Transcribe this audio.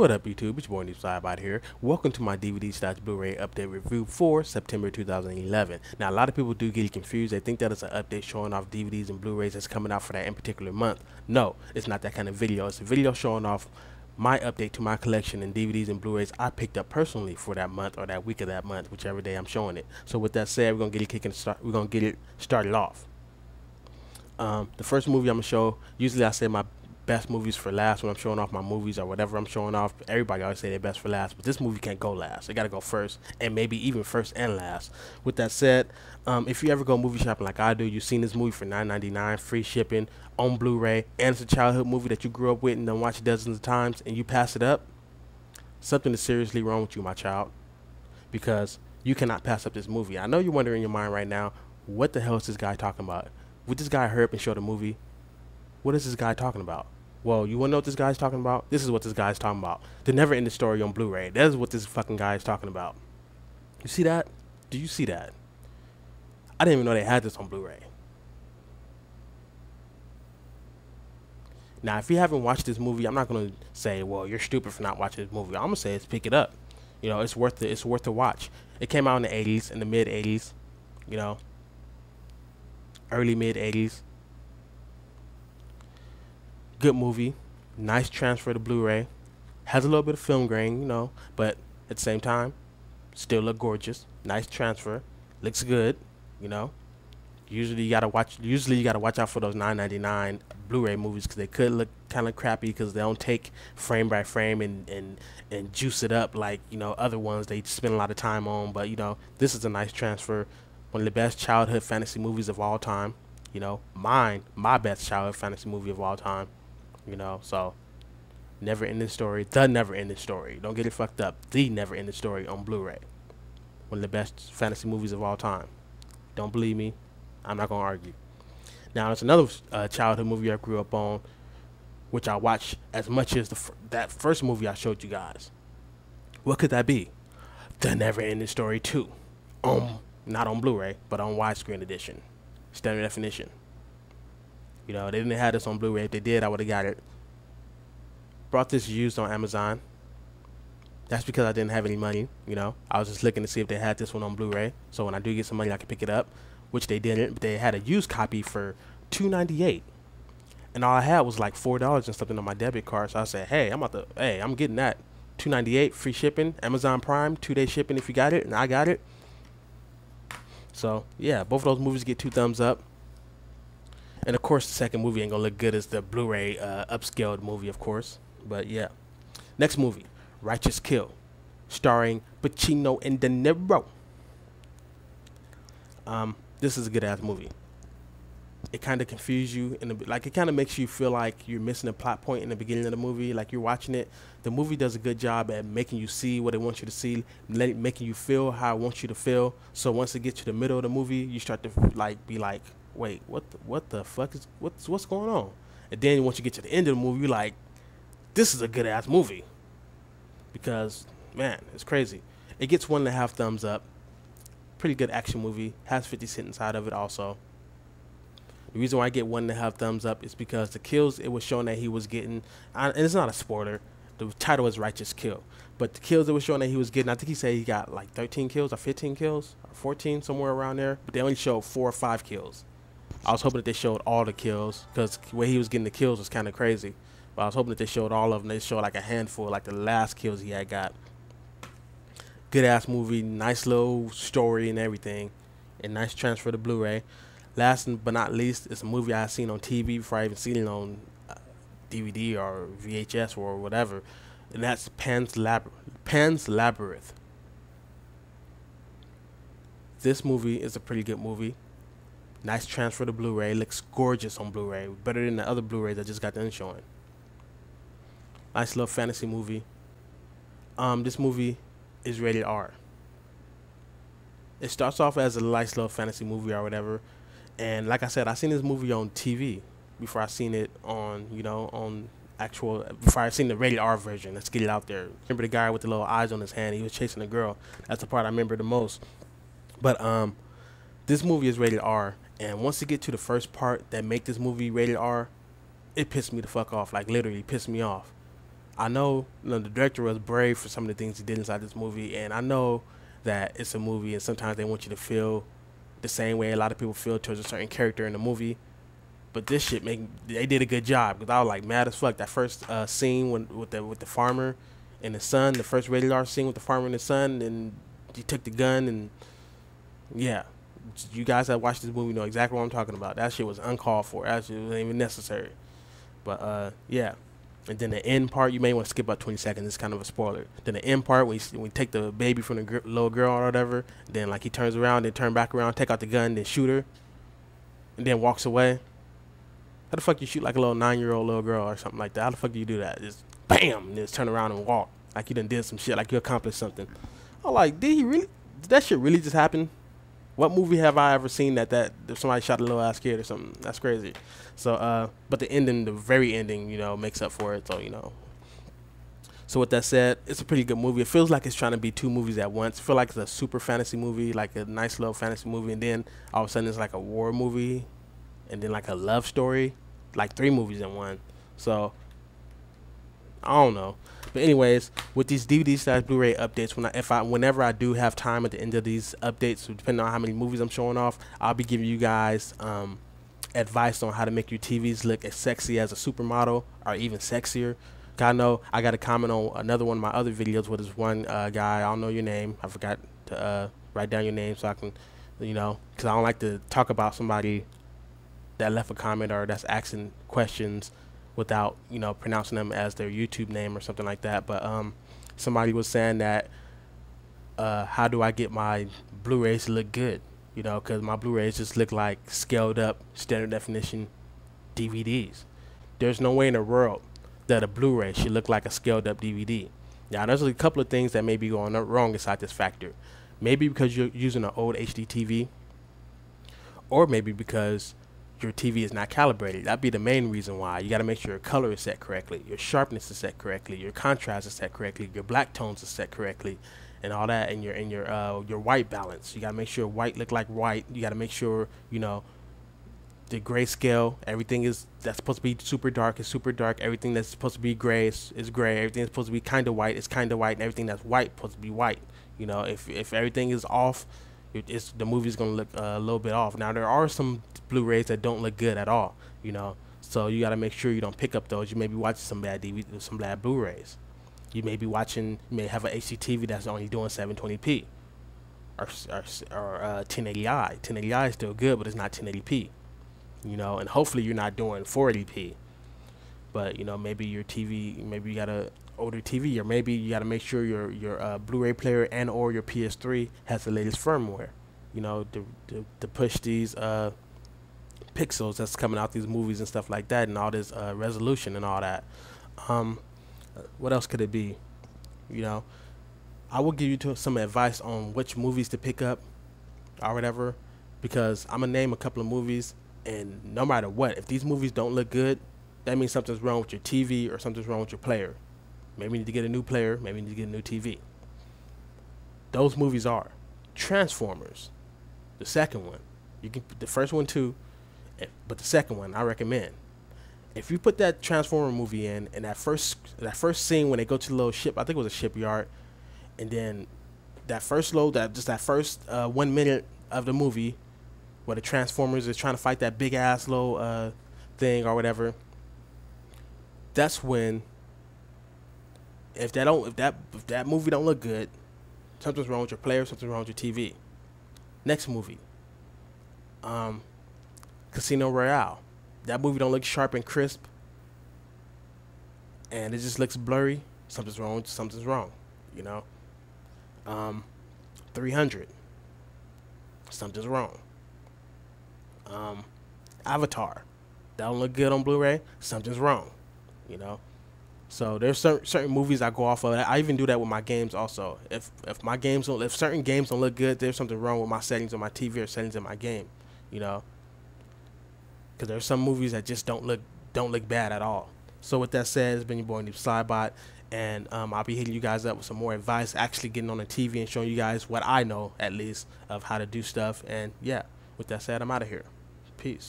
What up, YouTube? It's your boy Side here. Welcome to my DVD/Blu Ray Update review for September 2011. Now, a lot of people do get confused. They think that it's an update showing off DVDs and Blu-rays that's coming out for that in particular month. No, it's not that kind of video. It's a video showing off my update to my collection and DVDs and Blu-rays I picked up personally for that month or that week of that month, whichever day I'm showing it. So with that said, we're gonna get it started off. The first movie I'm gonna show. Usually, I say my best movies for last when I'm showing off my movies or whatever I'm showing off. Everybody always say they're best for last, but this movie can't go last. It gotta go first, and maybe even first and last. With that said, if you ever go movie shopping like I do, you've seen this movie for $9.99, free shipping on Blu-ray, and it's a childhood movie that you grew up with and then watched dozens of times, and you pass it up, something is seriously wrong with you, my child, because you cannot pass up this movie. I know you're wondering in your mind right now, what the hell is this guy talking about? Would this guy hurry up and show the movie? What is this guy talking about? Well, you want to know what this guy's talking about? This is what this guy's talking about. The never-ending story on Blu-ray. That is what this fucking guy is talking about. You see that? Do you see that? I didn't even know they had this on Blu-ray. Now, if you haven't watched this movie, I'm not going to say, well, you're stupid for not watching this movie. I'm going to say, pick it up. You know, it's worth it. It's worth the watch. It came out in the 80s, in the mid-80s, you know, early mid-80s. Good movie, nice transfer to Blu-ray, has a little bit of film grain, you know, but at the same time, still look gorgeous. Nice transfer, looks good, you know. Usually you gotta watch out for those $9.99 Blu-ray movies because they could look kind of crappy because they don't take frame by frame and juice it up like, you know, other ones they spend a lot of time on. But you know, this is a nice transfer, one of the best childhood fantasy movies of all time. You know, my best childhood fantasy movie of all time. You know, so never ending story, the never ending story. Don't get it fucked up. The never ending story on Blu-ray. One of the best fantasy movies of all time. Don't believe me? I'm not gonna argue. Now, there's another childhood movie I grew up on, which I watched as much as that first movie I showed you guys. What could that be? The Never Ending Story 2. Not on Blu-ray, but on widescreen edition, standard definition. You know, they didn't have this on Blu-ray. If they did, I would have got it. Brought this used on Amazon. That's because I didn't have any money, you know. I was just looking to see if they had this one on Blu-ray. So when I do get some money, I can pick it up, which they didn't. But they had a used copy for $2.98. And all I had was like $4 and something on my debit card. So I said, hey, I'm getting that. $2.98, free shipping, Amazon Prime, 2-day shipping if you got it, and I got it. So, yeah, both of those movies get 2 thumbs up. And of course, the second movie ain't gonna look good as the Blu-ray upscaled movie, of course. But yeah, next movie, Righteous Kill, starring Pacino and De Niro. This is a good ass movie. It kind of confuses you, it kind of makes you feel like you're missing a plot point in the beginning of the movie. Like you're watching it, the movie does a good job at making you see what it wants you to see, making you feel how it wants you to feel. So once it gets to the middle of the movie, you start to be like, wait, what the fuck is what's going on? And then once you get to the end of the movie, you're like, this is a good ass movie, because man, it's crazy. It gets 1.5 thumbs up. Pretty good action movie. Has 50 Cent inside of it also. The reason why I get 1.5 thumbs up is because the kills it was showing that he was getting, and it's not a spoiler. The title is Righteous Kill, but the kills it was showing that he was getting, I think he said he got like 13 kills or 15 kills or 14, somewhere around there. But they only showed 4 or 5 kills. I was hoping that they showed all the kills, because the way he was getting the kills was kind of crazy. But I was hoping that they showed all of them. They showed like a handful, like the last kills he had got. Good ass movie, nice little story and everything, and nice transfer to Blu-ray. Last but not least, it's a movie I seen on TV before I even seen it on DVD or VHS or whatever, and that's Pan's Labyrinth. This movie is a pretty good movie. Nice transfer to Blu-ray. Looks gorgeous on Blu-ray. Better than the other Blu-rays I just got done showing. Nice little fantasy movie. This movie is rated R. It starts off as a nice little fantasy movie or whatever. And like I said, I seen this movie on TV before I seen it on, you know, before I seen the rated R version. Let's get it out there. Remember the guy with the little eyes on his hand? He was chasing a girl. That's the part I remember the most. But this movie is rated R. And once you get to the first part that make this movie rated R, it pissed me the fuck off. Like literally pissed me off. I know, you know, the director was brave for some of the things he did inside this movie, and I know that it's a movie, and sometimes they want you to feel the same way a lot of people feel towards a certain character in the movie. But this shit, they did a good job because I was like mad as fuck. That first scene with the farmer and the son, the first rated R scene with the farmer and the son, and he took the gun, and yeah, you guys that watched this movie know exactly what I'm talking about. That shit was uncalled for. That shit wasn't even necessary. But yeah. And then the end part, you may want to skip about 20 seconds. It's kind of a spoiler. Then the end part, when we take the baby from the little girl or whatever, then like he turns around, then turn back around, take out the gun, then shoot her, and then walks away. How the fuck you shoot like a little 9-year-old little girl or something like that? How the fuck do you do that? Just bam, and just turn around and walk like you done did some shit, like you accomplished something. I'm like, did he really? Did that shit really just happen? What movie have I ever seen that somebody shot a little ass kid or something? That's crazy. So, but the ending, the very ending, you know, makes up for it. So, you know. So with that said, it's a pretty good movie. It feels like it's trying to be two movies at once. I feel like it's a super fantasy movie, like a nice little fantasy movie, and then all of a sudden it's like a war movie, and then like a love story, like 3 movies in one. So I don't know. But anyways, with these DVD / Blu-ray updates, whenever I do have time at the end of these updates, depending on how many movies I'm showing off, I'll be giving you guys advice on how to make your TVs look as sexy as a supermodel or even sexier. I know I got a comment on another one of my other videos with this one guy. I don't know your name. I forgot to write down your name so I can, you know, because I don't like to talk about somebody that left a comment or that's asking questions without, you know, pronouncing them as their YouTube name or something like that. But somebody was saying that how do I get my Blu-rays to look good? You know, because my Blu-rays just look like scaled up standard definition DVDs. There's no way in the world that a Blu-ray should look like a scaled up DVD. Now, there's a couple of things that may be going wrong inside this factor. Maybe because you're using an old HD TV, or maybe because your TV is not calibrated. That'd be the main reason why. You got to make sure your color is set correctly, your sharpness is set correctly, your contrast is set correctly, your black tones are set correctly, and all that, and your white balance. You got to make sure white look like white. You got to make sure, you know, the grayscale, everything that's supposed to be super dark is super dark. Everything that's supposed to be gray is gray. Everything that's supposed to be kind of white is kind of white, and everything that's white is supposed to be white. You know, if everything is off, the movie's gonna look a little bit off. Now there are some Blu-rays that don't look good at all, you know, so you got to make sure you don't pick up those. You may be watching some bad DVD, some bad Blu-rays. You may have an HDTV that's only doing 720p or 1080i. 1080i is still good, but it's not 1080p, you know, and hopefully you're not doing 480p. But, you know, maybe your TV, maybe you got a older TV, or maybe you got to make sure your Blu-ray player and or your PS3 has the latest firmware, you know, to push these pixels that's coming out these movies and stuff like that, and all this resolution and all that. What else could it be? You know, I will give you some advice on which movies to pick up or whatever, because I'm gonna name a couple of movies, and no matter what, if these movies don't look good, that means something's wrong with your TV or something's wrong with your player. Maybe you need to get a new player, maybe you need to get a new TV. Those movies are Transformers, the second one. You can put the first one too, but the second one I recommend. If you put that Transformer movie in, and that first scene when they go to the little ship, I think it was a shipyard, and then that first 1 minute of the movie where the Transformers is trying to fight that big ass little thing or whatever. That's when, if that movie don't look good, something's wrong with your player, something's wrong with your TV. Next movie, Casino Royale. That movie don't look sharp and crisp, and it just looks blurry. Something's wrong, you know. 300. Something's wrong. Avatar. That don't look good on Blu-ray. Something's wrong, you know. So there's certain movies I go off of. I even do that with my games also. If certain games don't look good, there's something wrong with my settings on my TV or settings in my game, you know. Because there's some movies that just don't look bad at all. So with that said, it's been your boy Noob Slybot, and I'll be hitting you guys up with some more advice, actually getting on the TV and showing you guys what I know at least of how to do stuff. And yeah, with that said, I'm out of here. Peace.